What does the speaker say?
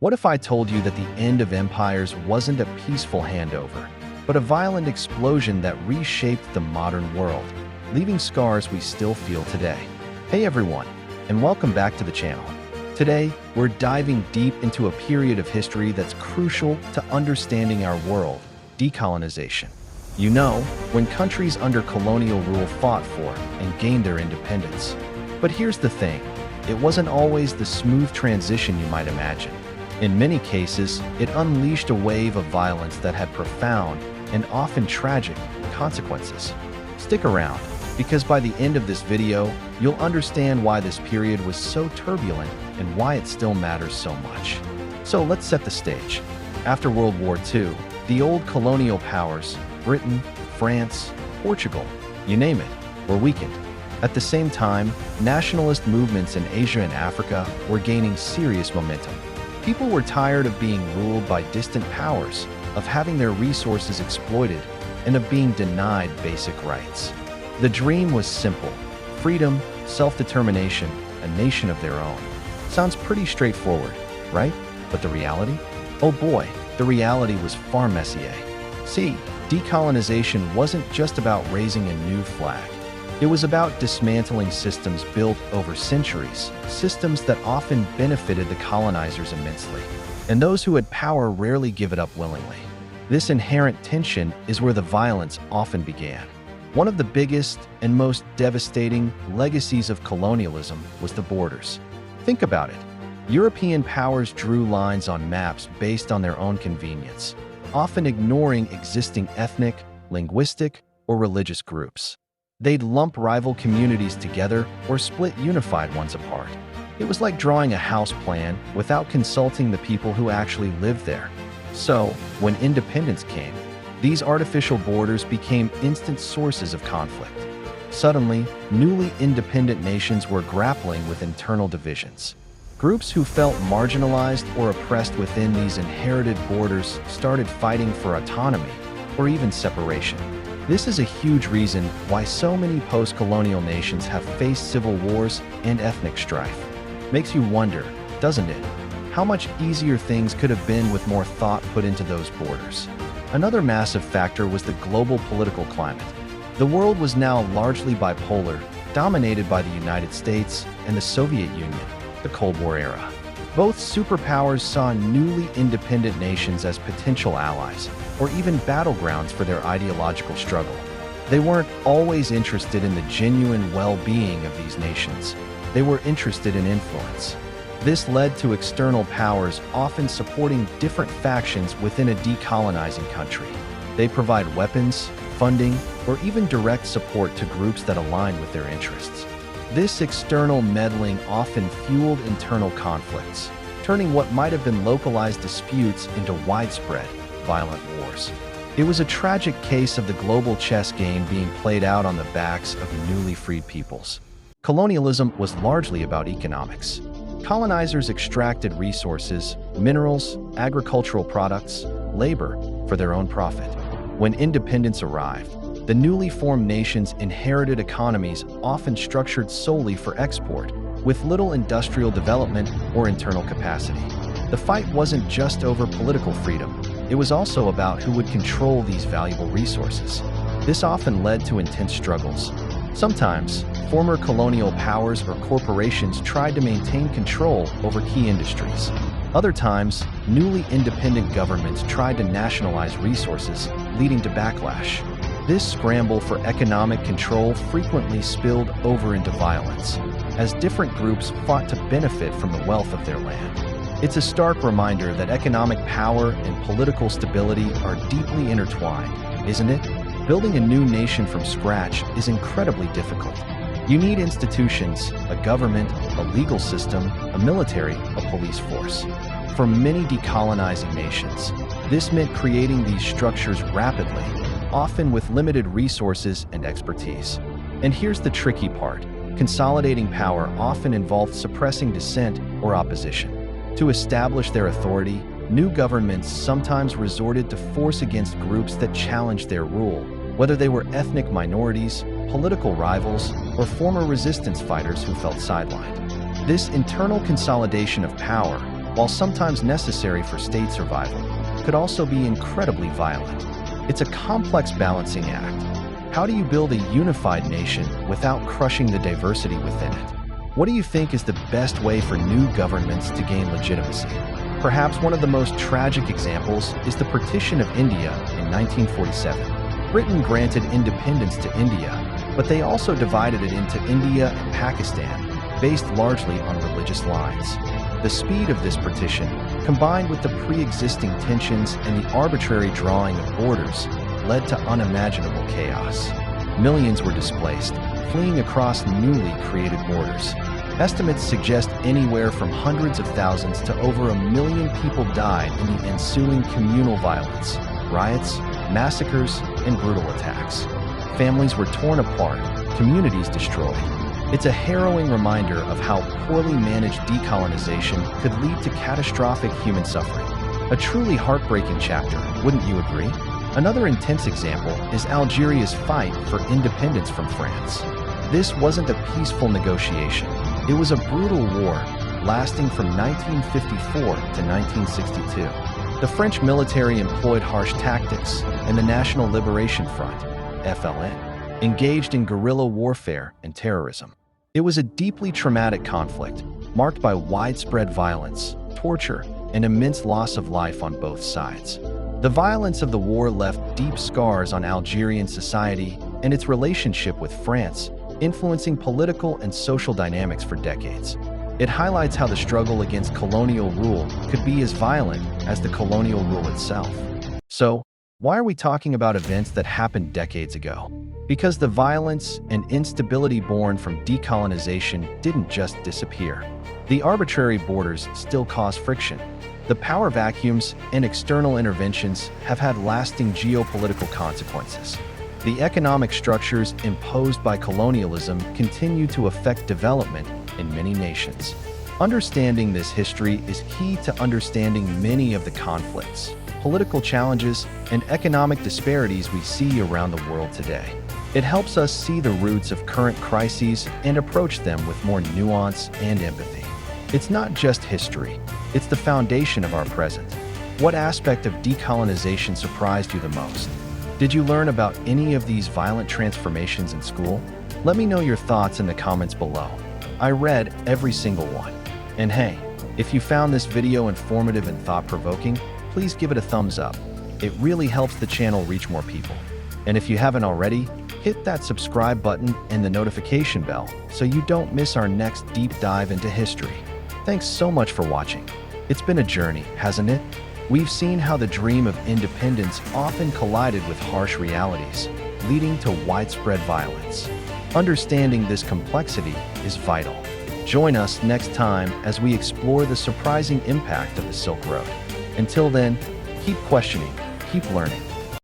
What if I told you that the end of empires wasn't a peaceful handover, but a violent explosion that reshaped the modern world, leaving scars we still feel today? Hey everyone, and welcome back to the channel. Today, we're diving deep into a period of history that's crucial to understanding our world: decolonization. You know, when countries under colonial rule fought for and gained their independence. But here's the thing, it wasn't always the smooth transition you might imagine. In many cases, it unleashed a wave of violence that had profound and often tragic consequences. Stick around, because by the end of this video, you'll understand why this period was so turbulent and why it still matters so much. So let's set the stage. After World War II, the old colonial powers, Britain, France, Portugal, you name it, were weakened. At the same time, nationalist movements in Asia and Africa were gaining serious momentum. People were tired of being ruled by distant powers, of having their resources exploited, and of being denied basic rights. The dream was simple: freedom, self-determination, a nation of their own. Sounds pretty straightforward, right? But the reality? Oh boy, the reality was far messier. See, decolonization wasn't just about raising a new flag. It was about dismantling systems built over centuries, systems that often benefited the colonizers immensely. And those who had power rarely give it up willingly. This inherent tension is where the violence often began. One of the biggest and most devastating legacies of colonialism was the borders. Think about it. European powers drew lines on maps based on their own convenience, often ignoring existing ethnic, linguistic, or religious groups. They'd lump rival communities together or split unified ones apart. It was like drawing a house plan without consulting the people who actually lived there. So, when independence came, these artificial borders became instant sources of conflict. Suddenly, newly independent nations were grappling with internal divisions. Groups who felt marginalized or oppressed within these inherited borders started fighting for autonomy or even separation. This is a huge reason why so many post-colonial nations have faced civil wars and ethnic strife. Makes you wonder, doesn't it? How much easier things could have been with more thought put into those borders. Another massive factor was the global political climate. The world was now largely bipolar, dominated by the United States and the Soviet Union, the Cold War era. Both superpowers saw newly independent nations as potential allies, or even battlegrounds for their ideological struggle. They weren't always interested in the genuine well-being of these nations. They were interested in influence. This led to external powers often supporting different factions within a decolonizing country. They provide weapons, funding, or even direct support to groups that align with their interests. This external meddling often fueled internal conflicts, turning what might have been localized disputes into widespread, violent wars. It was a tragic case of the global chess game being played out on the backs of newly freed peoples. Colonialism was largely about economics. Colonizers extracted resources, minerals, agricultural products, labor, for their own profit. When independence arrived, the newly formed nations inherited economies often structured solely for export, with little industrial development or internal capacity. The fight wasn't just over political freedom, it was also about who would control these valuable resources. This often led to intense struggles. Sometimes, former colonial powers or corporations tried to maintain control over key industries. Other times, newly independent governments tried to nationalize resources, leading to backlash. This scramble for economic control frequently spilled over into violence, as different groups fought to benefit from the wealth of their land. It's a stark reminder that economic power and political stability are deeply intertwined, isn't it? Building a new nation from scratch is incredibly difficult. You need institutions, a government, a legal system, a military, a police force. For many decolonizing nations, this meant creating these structures rapidly, often with limited resources and expertise. And here's the tricky part. Consolidating power often involved suppressing dissent or opposition. To establish their authority, new governments sometimes resorted to force against groups that challenged their rule, whether they were ethnic minorities, political rivals, or former resistance fighters who felt sidelined. This internal consolidation of power while sometimes necessary for state survival, could also be incredibly violent. It's a complex balancing act. How do you build a unified nation without crushing the diversity within it? What do you think is the best way for new governments to gain legitimacy? Perhaps one of the most tragic examples is the partition of India in 1947. Britain granted independence to India, but they also divided it into India and Pakistan, based largely on religious lines. The speed of this partition, combined with the pre-existing tensions and the arbitrary drawing of borders, led to unimaginable chaos. Millions were displaced, fleeing across newly created borders. Estimates suggest anywhere from hundreds of thousands to over 1 million people died in the ensuing communal violence, riots, massacres, and brutal attacks. Families were torn apart, communities destroyed. It's a harrowing reminder of how poorly managed decolonization could lead to catastrophic human suffering. A truly heartbreaking chapter, wouldn't you agree? Another intense example is Algeria's fight for independence from France. This wasn't a peaceful negotiation. It was a brutal war, lasting from 1954 to 1962. The French military employed harsh tactics, and the National Liberation Front, FLN, engaged in guerrilla warfare and terrorism. It was a deeply traumatic conflict, marked by widespread violence, torture, and immense loss of life on both sides. The violence of the war left deep scars on Algerian society and its relationship with France, influencing political and social dynamics for decades. It highlights how the struggle against colonial rule could be as violent as the colonial rule itself. So, why are we talking about events that happened decades ago? Because the violence and instability born from decolonization didn't just disappear. The arbitrary borders still cause friction. The power vacuums and external interventions have had lasting geopolitical consequences. The economic structures imposed by colonialism continue to affect development in many nations. Understanding this history is key to understanding many of the conflicts, political challenges, and economic disparities we see around the world today. It helps us see the roots of current crises and approach them with more nuance and empathy. It's not just history, it's the foundation of our present. What aspect of decolonization surprised you the most? Did you learn about any of these violent transformations in school? Let me know your thoughts in the comments below. I read every single one. And hey, if you found this video informative and thought-provoking, please give it a thumbs up. It really helps the channel reach more people. And if you haven't already, hit that subscribe button and the notification bell so you don't miss our next deep dive into history. Thanks so much for watching. It's been a journey, hasn't it? We've seen how the dream of independence often collided with harsh realities, leading to widespread violence. Understanding this complexity is vital. Join us next time as we explore the surprising impact of the Silk Road. Until then, keep questioning, keep learning,